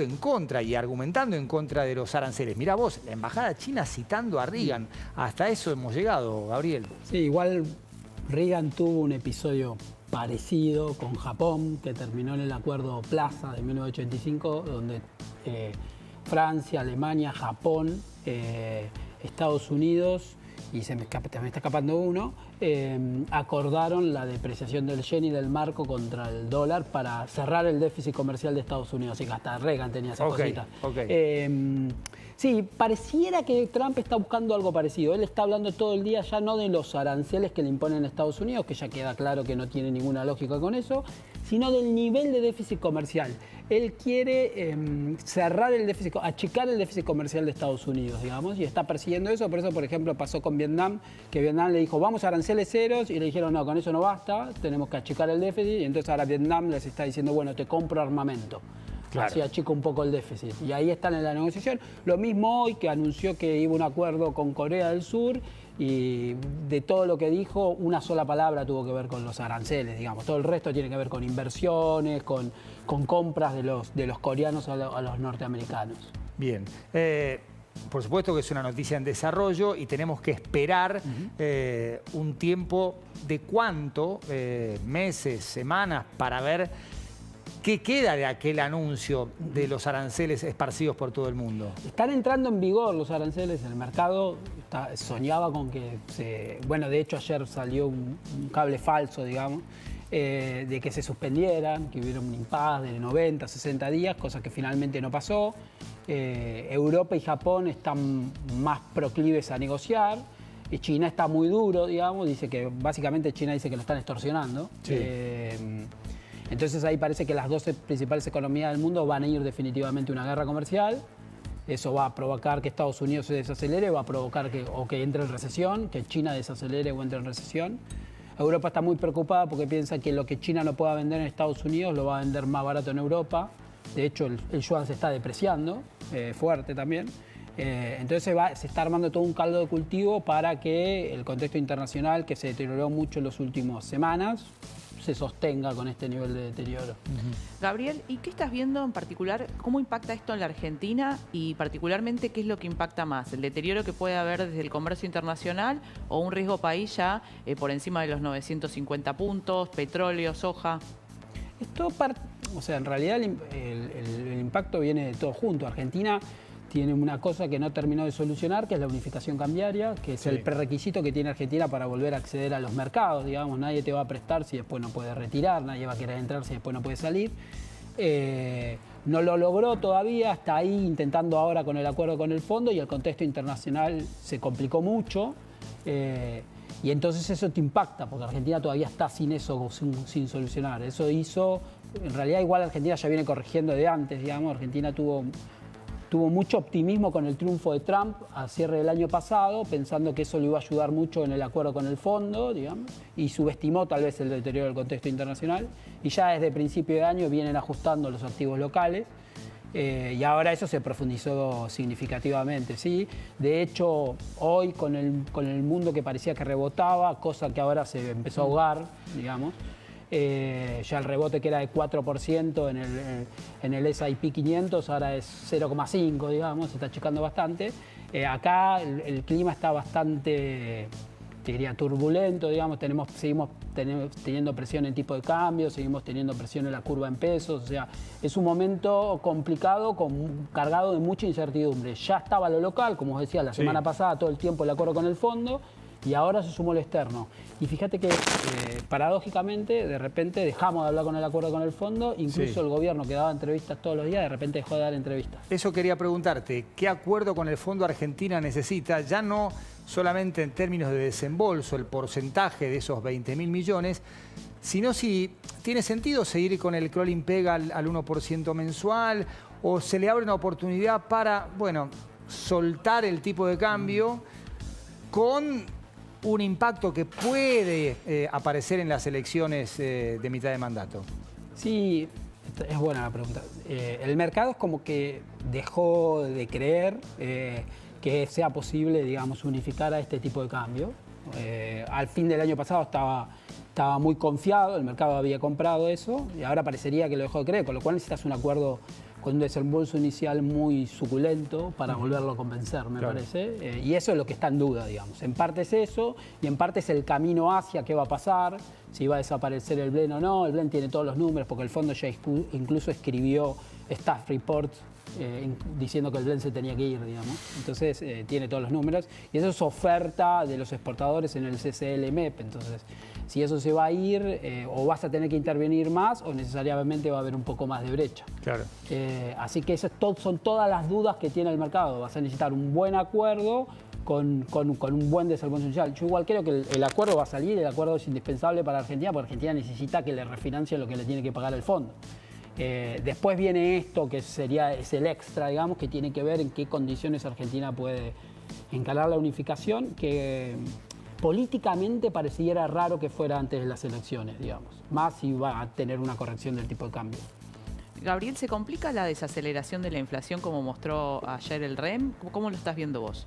en contra y argumentando en contra de los aranceles. Mirá vos, la embajada china citando a Reagan. Hasta eso hemos llegado, Gabriel. Sí, igual Reagan tuvo un episodio parecido con Japón, que terminó en el Acuerdo Plaza de 1985, donde Francia, Alemania, Japón, Estados Unidos, y me está escapando uno, acordaron la depreciación del yen y del marco contra el dólar para cerrar el déficit comercial de Estados Unidos. Así que hasta Reagan tenía esa cosita. Sí, pareciera que Trump está buscando algo parecido. Él está hablando todo el día ya no de los aranceles que le imponen a Estados Unidos, que ya queda claro que no tiene ninguna lógica con eso, sino del nivel de déficit comercial. Él quiere cerrar el déficit, achicar el déficit comercial de Estados Unidos, digamos, y está persiguiendo eso. Por eso, por ejemplo, pasó con Vietnam, que Vietnam le dijo, vamos a aranceles ceros, y le dijeron, no, con eso no basta, tenemos que achicar el déficit, y entonces ahora Vietnam les está diciendo, bueno, te compro armamento. Claro. Así achica un poco el déficit. Y ahí están en la negociación. Lo mismo hoy, que anunció que iba un acuerdo con Corea del Sur, y de todo lo que dijo, una sola palabra tuvo que ver con los aranceles, digamos. Todo el resto tiene que ver con inversiones, con compras de los coreanos a los norteamericanos. Bien. Por supuesto que es una noticia en desarrollo y tenemos que esperar un tiempo de cuánto, meses, semanas, para ver qué queda de aquel anuncio de los aranceles esparcidos por todo el mundo. Están entrando en vigor los aranceles, el mercado soñaba con que bueno, de hecho ayer salió un cable falso, digamos, de que se suspendieran, que hubiera un impasse de 90, 60 días, cosa que finalmente no pasó. Europa y Japón están más proclives a negociar. Y China está muy duro, digamos, dice que básicamente China dice que lo están extorsionando. Sí. Entonces ahí parece que las 12 principales economías del mundo van a ir definitivamente a una guerra comercial. Eso va a provocar que Estados Unidos se desacelere, va a provocar que entre en recesión, que China desacelere o entre en recesión. Europa está muy preocupada porque piensa que lo que China no pueda vender en Estados Unidos lo va a vender más barato en Europa. De hecho, el yuan se está depreciando, fuerte también. Entonces se está armando todo un caldo de cultivo para que el contexto internacional, que se deterioró mucho en las últimas semanas, se sostenga con este nivel de deterioro. Gabriel, ¿y qué estás viendo en particular? ¿Cómo impacta esto en la Argentina? Y particularmente, ¿qué es lo que impacta más? ¿El deterioro que puede haber desde el comercio internacional o un riesgo país ya por encima de los 950 puntos, petróleo, soja? O sea, en realidad el impacto viene de todo junto. Argentina tiene una cosa que no terminó de solucionar, que es la unificación cambiaria, que es el prerequisito que tiene Argentina para volver a acceder a los mercados, digamos. Nadie te va a prestar si después no puede retirar, nadie va a querer entrar si después no puede salir. No lo logró todavía, está ahí intentando ahora con el acuerdo con el fondo, y el contexto internacional se complicó mucho. Y entonces eso te impacta, porque Argentina todavía está sin eso, sin solucionar. Eso hizo, en realidad igual Argentina ya viene corrigiendo de antes, digamos. Argentina tuvo mucho optimismo con el triunfo de Trump a cierre del año pasado, pensando que eso le iba a ayudar mucho en el acuerdo con el fondo, digamos, y subestimó tal vez el deterioro del contexto internacional. Y ya desde principio de año vienen ajustando los activos locales, y ahora eso se profundizó significativamente, ¿sí? De hecho, hoy con el mundo que parecía que rebotaba, cosa que ahora se empezó a ahogar, digamos, ya el rebote que era de 4% en el S&P 500, ahora es 0,5, digamos, se está achicando bastante. Acá el clima está bastante, te diría, turbulento, digamos, seguimos teniendo presión en tipo de cambio, seguimos teniendo presión en la curva en pesos, o sea, es un momento complicado, cargado de mucha incertidumbre. Ya estaba lo local, como os decía, la semana pasada todo el tiempo el acuerdo con el fondo, y ahora se sumó el externo. Y fíjate que, paradójicamente, de repente dejamos de hablar con el acuerdo con el fondo, incluso el gobierno que daba entrevistas todos los días, de repente dejó de dar entrevistas. Eso quería preguntarte, ¿qué acuerdo con el fondo Argentina necesita? Ya no solamente en términos de desembolso, el porcentaje de esos 20.000 millones, sino si tiene sentido seguir con el crawling peg al 1% mensual, o se le abre una oportunidad para, bueno, soltar el tipo de cambio con un impacto que puede aparecer en las elecciones de mitad de mandato. Sí, es buena la pregunta. El mercado es como que dejó de creer que sea posible, digamos, unificar a este tipo de cambio. Al fin del año pasado estaba muy confiado, el mercado había comprado eso, y ahora parecería que lo dejó de creer, con lo cual necesitas un acuerdo con un desembolso inicial muy suculento para volverlo a convencer, me parece. Y eso es lo que está en duda, digamos. En parte es eso, y en parte es el camino hacia qué va a pasar, si va a desaparecer el Blen o no. El Blen tiene todos los números, porque el fondo ya incluso escribió staff reports diciendo que el Blen se tenía que ir, digamos. Entonces, tiene todos los números. Y eso es oferta de los exportadores en el CCL-MEP. Entonces, si eso se va a ir, o vas a tener que intervenir más, o necesariamente va a haber un poco más de brecha. Claro. Así que esas son todas las dudas que tiene el mercado. Vas a necesitar un buen acuerdo con un buen desembolso inicial. Yo igual creo que el acuerdo va a salir, el acuerdo es indispensable para Argentina, porque Argentina necesita que le refinancien lo que le tiene que pagar el fondo. Después viene esto, que es el extra, digamos, que tiene que ver en qué condiciones Argentina puede encarar la unificación, que políticamente pareciera raro que fuera antes de las elecciones, digamos, más si va a tener una corrección del tipo de cambio. Gabriel, ¿se complica la desaceleración de la inflación como mostró ayer el REM? ¿Cómo lo estás viendo vos?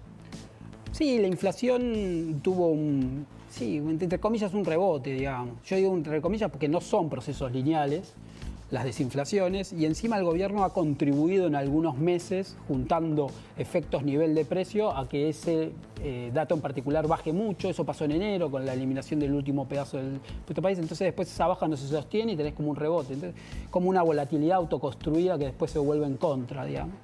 Sí, la inflación tuvo entre comillas, un rebote, digamos. Yo digo entre comillas porque no son procesos lineales las desinflaciones, y encima el gobierno ha contribuido en algunos meses, juntando efectos nivel de precio, a que ese dato en particular baje mucho. Eso pasó en enero con la eliminación del último pedazo del país. Entonces después esa baja no se sostiene y tenés como un rebote. Entonces, como una volatilidad autoconstruida que después se vuelve en contra, digamos.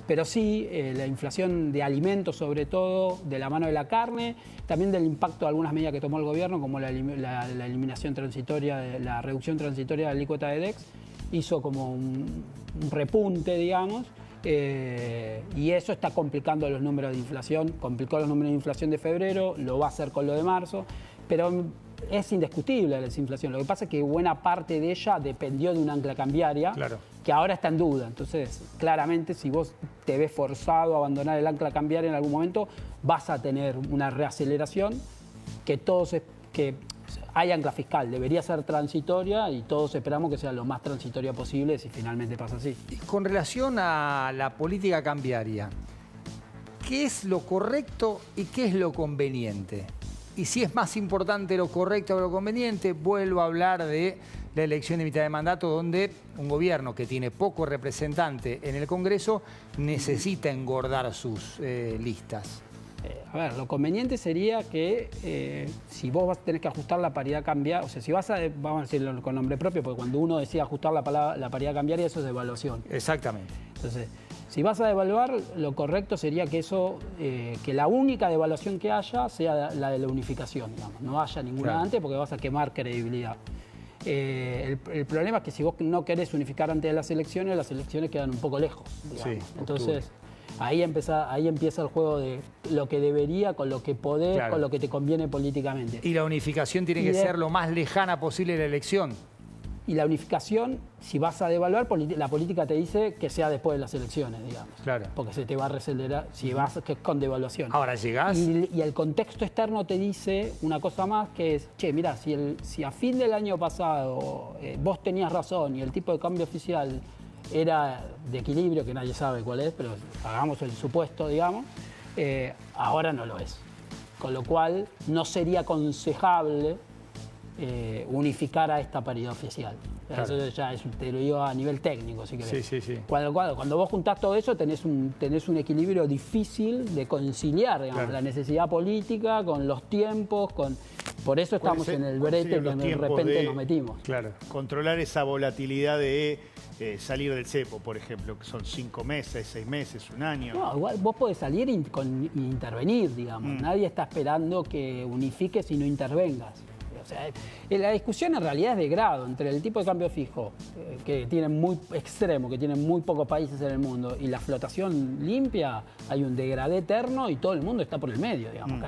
Pero sí, la inflación de alimentos, sobre todo, de la mano de la carne, también del impacto de algunas medidas que tomó el gobierno, como la eliminación transitoria, la reducción transitoria de la alícuota de DEX, hizo como un repunte, digamos, y eso está complicando los números de inflación. Complicó los números de inflación de febrero, lo va a hacer con lo de marzo, pero es indiscutible la desinflación. Lo que pasa es que buena parte de ella dependió de un ancla cambiaria, que ahora está en duda. Entonces, claramente, si vos te ves forzado a abandonar el ancla cambiaria en algún momento, vas a tener una reaceleración que hay ancla fiscal, debería ser transitoria, y todos esperamos que sea lo más transitoria posible si finalmente pasa así. Y con relación a la política cambiaria, ¿qué es lo correcto y qué es lo conveniente? Y si es más importante lo correcto o lo conveniente, vuelvo a hablar de la elección de mitad de mandato, donde un gobierno que tiene poco representante en el Congreso necesita engordar sus listas. A ver, lo conveniente sería que si vos tenés que ajustar la paridad cambiaria, o sea, si vas a, vamos a decirlo con nombre propio, porque cuando uno decide ajustar la paridad cambiaria, eso es devaluación. Exactamente. Entonces, si vas a devaluar, lo correcto sería que que la única devaluación que haya sea la de la unificación, digamos. No haya ninguna antes, porque vas a quemar credibilidad. El problema es que si vos no querés unificar antes de las elecciones quedan un poco lejos, digamos. Entonces, ahí empieza el juego de lo que debería, con lo que podés, con lo que te conviene políticamente. Y la unificación tiene que ser lo más lejana posible de la elección. Y la unificación, si vas a devaluar, la política te dice que sea después de las elecciones, digamos. Porque se te va a reacelerar si vas con devaluación. Ahora llegás. Y el contexto externo te dice una cosa más, que es, che, mirá, si a fin del año pasado vos tenías razón y el tipo de cambio oficial era de equilibrio, que nadie sabe cuál es, pero hagamos el supuesto, digamos, ahora no lo es. Con lo cual no sería aconsejable unificar a esta paridad oficial. Eso ya te lo digo a nivel técnico, si querés. Cuando vos juntás todo eso, tenés un equilibrio difícil de conciliar, digamos, la necesidad política con los tiempos, por eso estamos en el brete que de repente nos metimos. Controlar esa volatilidad de salir del cepo, por ejemplo, que son 5 meses, 6 meses, un año. No, igual vos podés salir e intervenir, digamos. Nadie está esperando que unifiques y no intervengas. O sea, la discusión en realidad es de grado entre el tipo de cambio fijo, que tiene muy extremo, que tienen muy pocos países en el mundo, y la flotación limpia. Hay un degradé eterno y todo el mundo está por el medio, digamos.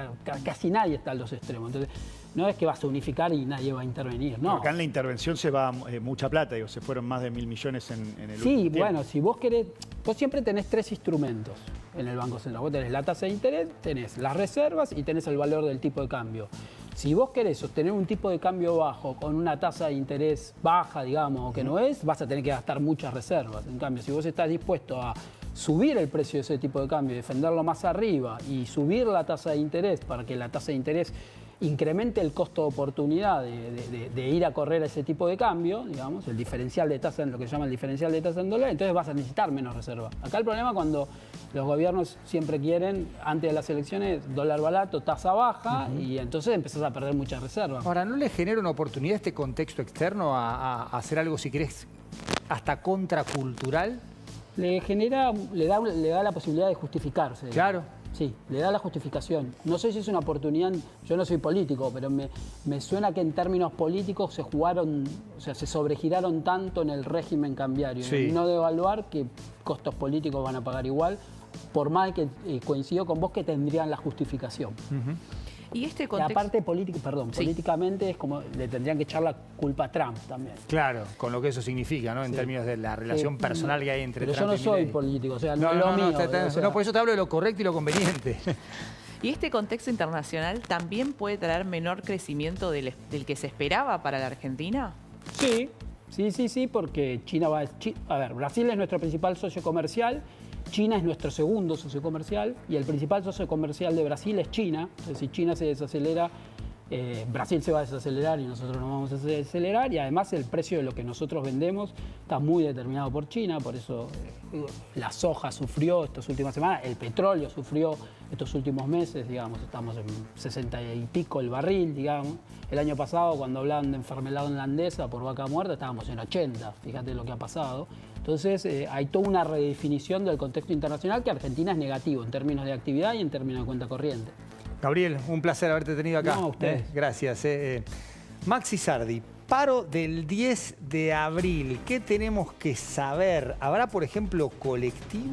Casi nadie está en los extremos. Entonces, no es que vas a unificar y nadie va a intervenir, no. Acá en la intervención se va mucha plata, se fueron más de 1.000 millones en el último tiempo. Sí, bueno, si vos querés, vos siempre tenés 3 instrumentos en el Banco Central. Vos tenés la tasa de interés, tenés las reservas y tenés el valor del tipo de cambio. Si vos querés sostener un tipo de cambio bajo con una tasa de interés baja, digamos, o que no es, vas a tener que gastar muchas reservas. En cambio, si vos estás dispuesto a subir el precio de ese tipo de cambio, defenderlo más arriba y subir la tasa de interés para que la tasa de interés incremente el costo de oportunidad de ir a correr a ese tipo de cambio, digamos, el diferencial de tasa, lo que se llama el diferencial de tasa en dólares, entonces vas a necesitar menos reserva. Acá el problema cuando los gobiernos siempre quieren, antes de las elecciones, dólar barato, tasa baja, y entonces empezás a perder mucha reserva. Ahora, ¿no le genera una oportunidad este contexto externo a hacer algo, si querés, hasta contracultural? Le genera, le da la posibilidad de justificarse. Claro. Sí, le da la justificación. No sé si es una oportunidad, yo no soy político, pero me suena que en términos políticos se jugaron, o sea, se sobregiraron tanto en el régimen cambiario, Sí. no devaluar, que costos políticos van a pagar igual, por más que coincido con vos que tendrían la justificación. Y este La contexto... parte política, perdón, Sí. políticamente es como le tendrían que echar la culpa a Trump también. Claro, con lo que eso significa, ¿no? En términos de la relación personal que hay entre Pero Trump yo no y soy Milei. político, o sea, no, No, es lo mío. o sea, por eso te hablo de lo correcto y lo conveniente. Y este contexto internacional también puede traer menor crecimiento del que se esperaba para la Argentina. Sí, porque China va... A ver, Brasil es nuestro principal socio comercial, China es nuestro segundo socio comercial y el principal socio comercial de Brasil es China. Entonces, si China se desacelera, Brasil se va a desacelerar y nosotros nos vamos a desacelerar, y además el precio de lo que nosotros vendemos está muy determinado por China, por eso la soja sufrió estas últimas semanas, el petróleo sufrió estos últimos meses, digamos, estamos en 60 y pico el barril, digamos. El año pasado, cuando hablaban de enfermedad holandesa por vaca muerta, estábamos en 80, fíjate lo que ha pasado. Entonces, hay toda una redefinición del contexto internacional que Argentina es negativo en términos de actividad y en términos de cuenta corriente. Gabriel, un placer haberte tenido acá. No, a ustedes. Gracias. Maxi Sardi, paro del 10 de abril. ¿Qué tenemos que saber? ¿Habrá, por ejemplo, colectivo?